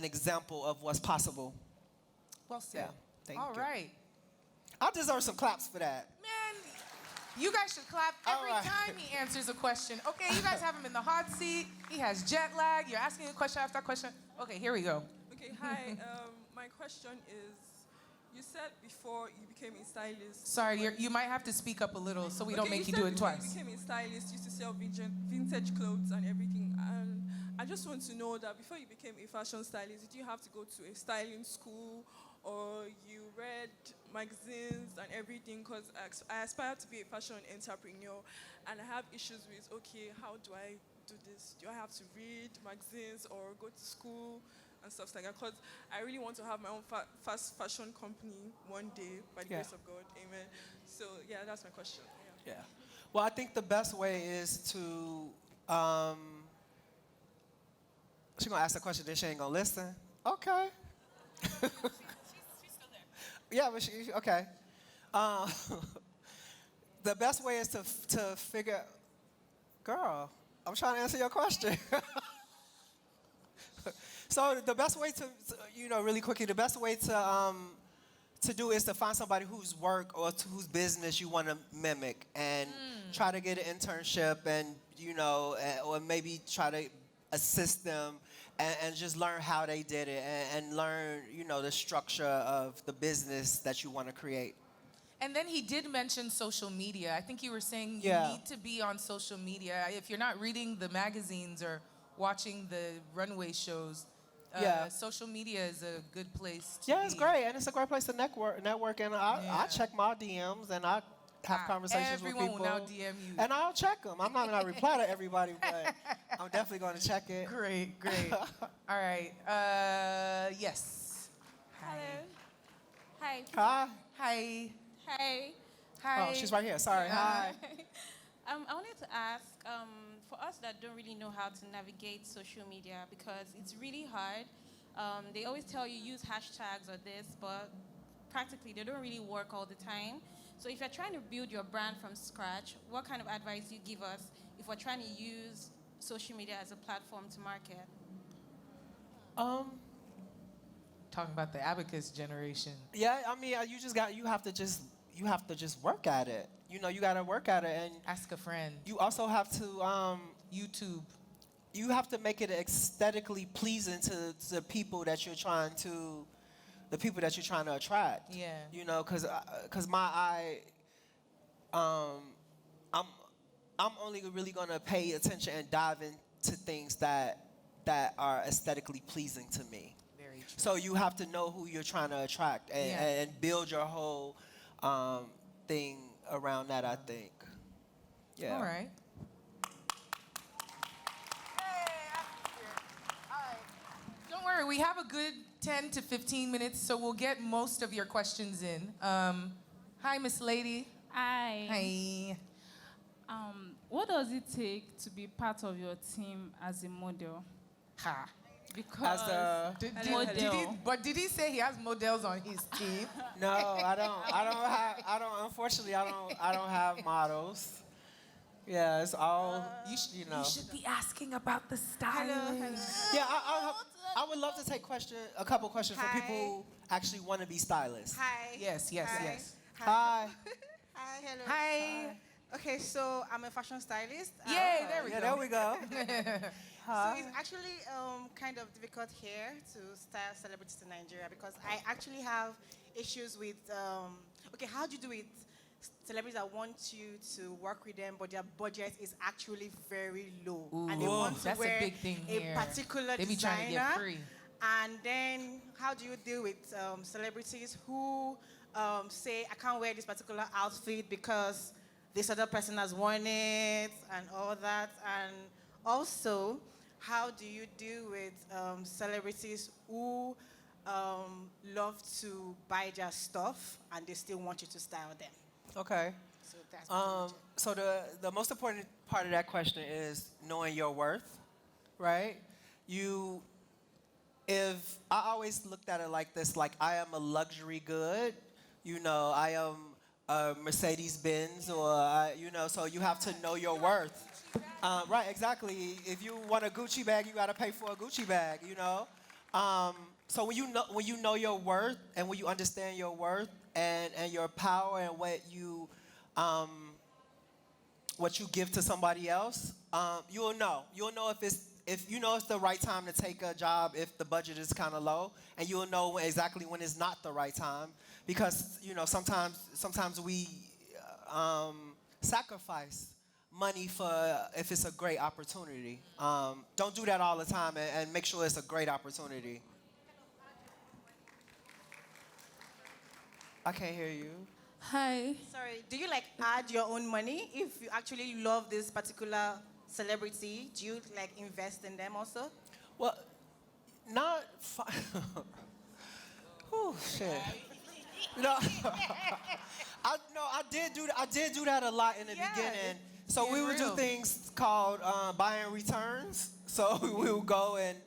example of what's possible. Well said. Yeah, thank All you. right. I deserve some claps for that. Man, you guys should clap every All right. time he answers a question. Okay, you guys have him in the hot seat. He has jet lag. You're asking a question after question. Okay, here we go. Okay, hi. My question is, you said before you became a stylist. Sorry, you might have to speak up a little so we don't make you said do it before twice. You became a stylist, you used to sell vintage clothes and everything. And I just want to know that before you became a fashion stylist, did you have to go to a styling school, or you read magazines and everything? Because I aspire to be a fashion entrepreneur, and I have issues with, okay, how do I do this? Do I have to read magazines or go to school and stuff like that? Because I really want to have my own fast fashion company one day, by the grace of God. Amen. So, yeah, that's my question. Yeah. Well, I think the best way is to. She's gonna ask the question, then she ain't gonna listen. Okay. She's still there. Yeah, but she okay. The best way is to figure. Girl, I'm trying to answer your question. So the best way to really quickly, the best way to do is to find somebody whose work or whose business you want to mimic, and try to get an internship, and or maybe try to assist them and just learn how they did it, and learn the structure of the business that you want to create. And then he did mention social media. I think you were saying Yeah. you need to be on social media. If you're not reading the magazines or watching the runway shows, social media is a good place to be. It's great, and it's a great place to network, and I check my DMs, and I have conversations with people. Everyone will now DM you. And I'll check them. I'm not going to reply to everybody, but I'm definitely going to check it. Great. All right. Yes. Hello. Hi. Hi. Hi. Hi. Hi. Oh, she's right here. Sorry. Hi. I wanted to ask, for us that don't really know how to navigate social media, because it's really hard. They always tell you use hashtags or this, but practically they don't really work all the time. So if you're trying to build your brand from scratch, what kind of advice do you give us if we're trying to use social media as a platform to market? Talking about the abacus generation. Yeah, I mean, you have to just work at it. You got to work at it, and ask a friend. You also have to YouTube. You have to make it aesthetically pleasing to the people that you're trying to attract. Yeah. Because my eye, I'm only really gonna pay attention and dive into things that are aesthetically pleasing to me. Very true. So you have to know who you're trying to attract, and build your whole thing around that, I think. Yeah. All right. Don't worry, we have a good 10 to 15 minutes, so we'll get most of your questions in. Hi, Miss Lady. Hi. Hi. What does it take to be part of your team as a model? Ha. Because did he say he has models on his team? No, unfortunately, I don't have models. Yeah, it's all, You should be asking about the styling. Yeah, I would love to take a couple questions from people who actually want to be stylists. Hi. Yes. Hi. Hi, hello. Hi. Okay, so I'm a fashion stylist. Yay, there we go. There we go. So it's actually kind of difficult here to style celebrities in Nigeria, because I actually have issues with, how do you do it? Celebrities that want you to work with them, but their budget is actually very low. Ooh, and they want to that's wear a big thing here. particular They be designer. trying to get free. And then how do you deal with celebrities who say, I can't wear this particular outfit because this other person has worn it and all that? And also, how do you deal with celebrities who love to buy their stuff and they still want you to style them? Okay. So that's pretty much it. So the most important part of that question is knowing your worth, right? If I always looked at it like this, like I am a luxury good, I am a Mercedes Benz, or so you have to know your worth. Right, exactly. If you want a Gucci bag, you got to pay for a Gucci bag, So when you know your worth and when you understand your worth and your power and what you give to somebody else, you'll know. You'll know if you know it's the right time to take a job if the budget is kind of low, and you'll know exactly when it's not the right time, because sometimes we sacrifice money for if it's a great opportunity. Don't do that all the time, and make sure it's a great opportunity. I can't hear you. Hi. Sorry, do you add your own money if you actually love this particular celebrity? Do you invest in them also? Well, not. Oh shit. I did do that a lot in the beginning. So we would do things called buy and returns. So we would go and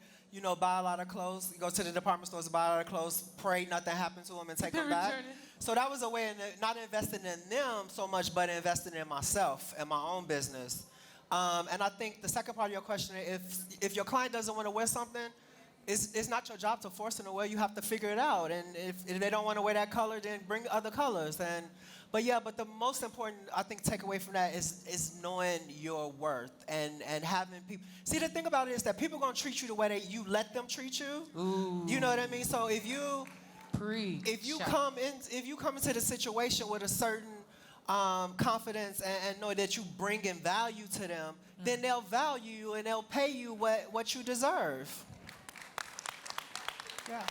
buy a lot of clothes. Go to the department stores, buy a lot of clothes, pray nothing happened to them, and take them back. So that was a way of not investing in them so much, but investing in myself and my own business. And I think the second part of your question, if your client doesn't want to wear something, it's not your job to force them to wear. You have to figure it out. And if they don't want to wear that color, then bring other colors. But the most important, I think, takeaway from that is knowing your worth and having people. See, the thing about it is that people are going to treat you the way you let them treat you. Ooh. You know what I mean? So if you come into the situation with a certain confidence and know that you bring in value to them, then they'll value you and they'll pay you what you deserve. Yeah.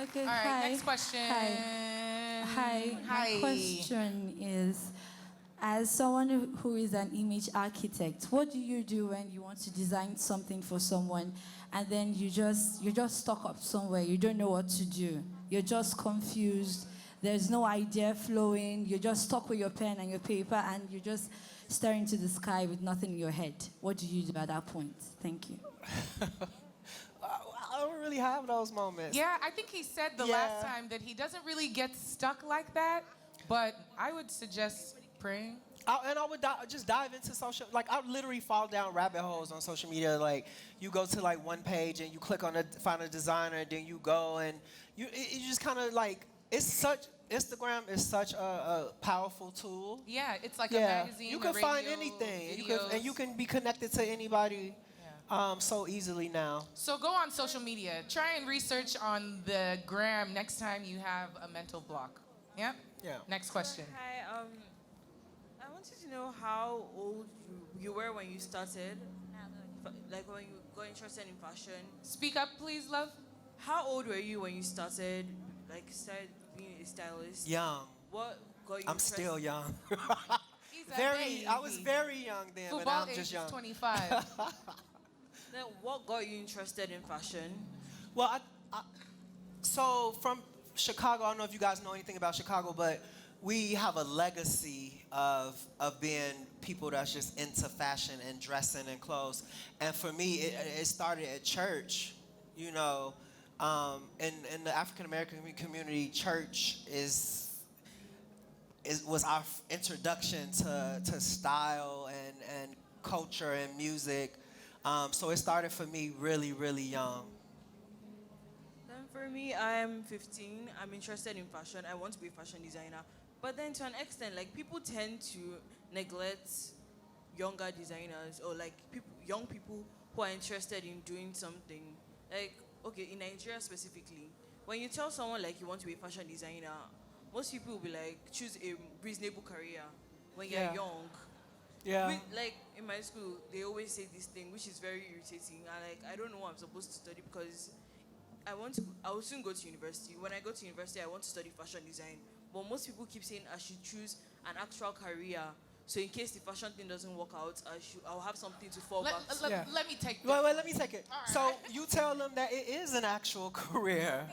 Okay. All right, hi. next question. Hi. My question is, as someone who is an image architect, what do you do when you want to design something for someone and then you're just stuck up somewhere, you don't know what to do? You're just confused, there's no idea flowing, you're just stuck with your pen and your paper and you're just staring to the sky with nothing in your head. What do you do at that point? Thank you. I don't really have those moments. Yeah, I think he said the last time that he doesn't really get stuck like that, but I would suggest praying. I would just dive into social, I literally fall down rabbit holes on social media. You go to one page and you click on find a designer, and then you go and you just kind of Instagram is such a powerful tool. Yeah, it's like a magazine. You can a radio, find anything. Videos. You can be connected to anybody so easily now. So go on social media. Try and research on the gram next time you have a mental block. Yeah? Yeah. Next question. Hi, I wanted to know how old you were when you started, when you got interested in fashion. Speak up, please, love. How old were you when you started being a stylist? Young. What got you I'm interested? still young. He's a baby. I was very young then, but Football now I'm just age young. is 25. Then what got you interested in fashion? Well, so from Chicago, I don't know if you guys know anything about Chicago, but we have a legacy of being people that's just into fashion and dressing and clothes. And for me, it started at church. In the African American community, church was our introduction to style and culture and music. So it started for me really, really young. Then for me, I'm 15. I'm interested in fashion. I want to be a fashion designer. But then to an extent, people tend to neglect younger designers or young people who are interested in doing something. In Nigeria specifically, when you tell someone you want to be a fashion designer, most people will be choose a reasonable career when you're young. Yeah. In my school, they always say this thing, which is very irritating. And I don't know what I'm supposed to study because I will soon go to university. When I go to university, I want to study fashion design. But most people keep saying I should choose an actual career So in case the fashion thing doesn't work out, I'll have something to fall back to. Let me take this. Wait, let me take it. So you tell them that it is an actual career.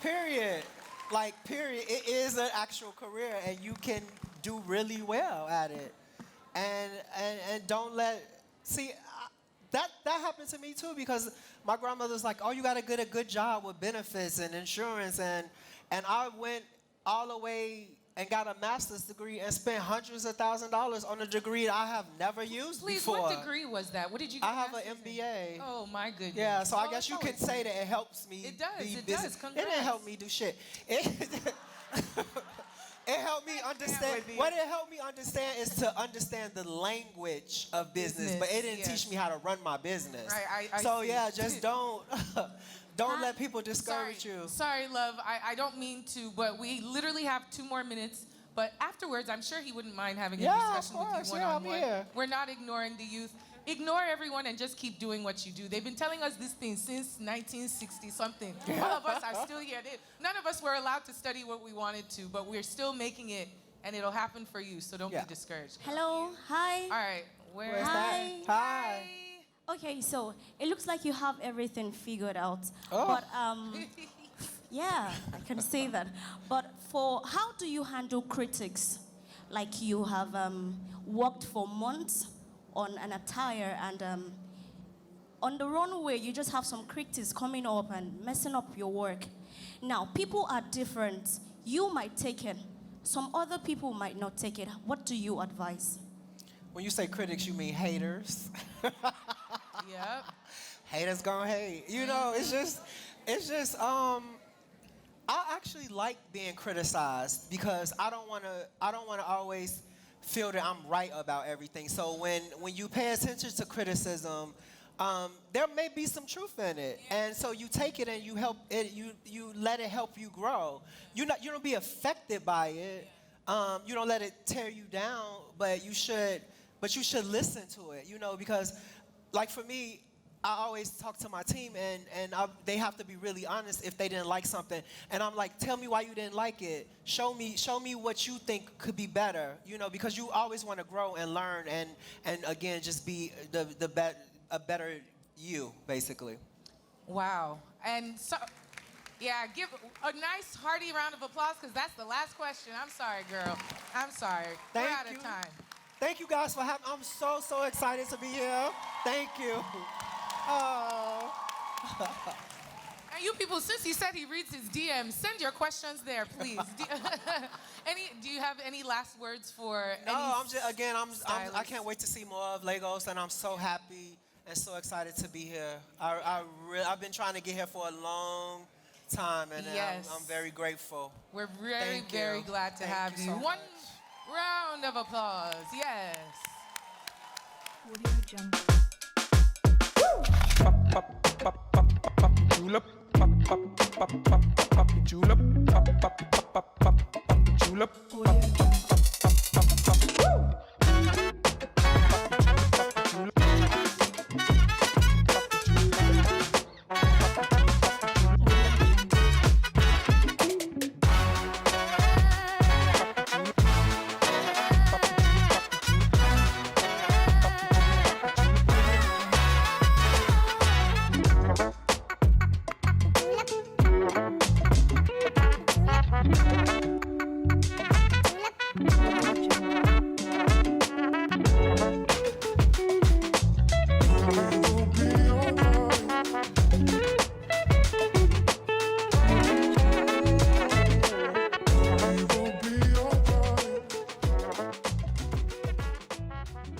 Period. Like, period. It is an actual career, and you can do really well at it. And don't let, see, that happened to me too, because my grandmother's like, oh, you got to get a good job with benefits and insurance, and I went all the way and got a master's degree and spent hundreds of $1,000s on a degree I have never used before. What degree was that? What did you get? I have an MBA. Oh, my goodness. Yeah, so I guess you could say that it helps me. It does, be it busy. does. It didn't help me do shit. It helped me understand. What it helped me understand is to understand the language of business, but it didn't teach me how to run my business. I so see. yeah, just don't let people discourage you. Sorry, love. I don't mean to, but we literally have 2 more minutes. But afterwards, I'm sure he wouldn't mind having a discussion with you one-on-one. We're not ignoring the youth. Ignore everyone and just keep doing what you do. They've been telling us this thing since 1960-something. All of us are still here. None of us were allowed to study what we wanted to, but we're still making it, and it'll happen for you, so don't be discouraged. Hello, hi. All right, where's Hi. that? Hi. Okay, so it looks like you have everything figured out. Oh. But yeah, I can say that. But how do you handle critics? Like you have worked for months on an attire, and on the runway you just have some critics coming up and messing up your work. Now, people are different. You might take it. Some other people might not take it. What do you advise? When you say critics, you mean haters. Yep. Haters gonna hate. You know, it's just I actually like being criticized because I don't wanna always feel that I'm right about everything. So when you pay attention to criticism, there may be some truth in it, and so you take it and you help it. You let it help you grow. You don't be affected by it. You don't let it tear you down, but you should listen to it. You know, because like for me, I always talk to my team, and they have to be really honest if they didn't like something. And I'm like, tell me why you didn't like it. Show me what you think could be better. You know, because you always want to grow and learn, and again, just be a better you, basically. Wow. And so, yeah, give a nice hearty round of applause, because that's the last question. I'm sorry, girl. I'm sorry. We're out of time. Thank you guys for having. I'm so excited to be here. Thank you. Oh. And you people, since he said he reads his DMs, send your questions there, please. Do you have any last words for? No, I can't wait to see more of Lagos, and I'm so happy and so excited to be here. I've been trying to get here for a long time, and I'm very grateful. We're very glad to have you. So One round of applause. Yes. Julep, julep.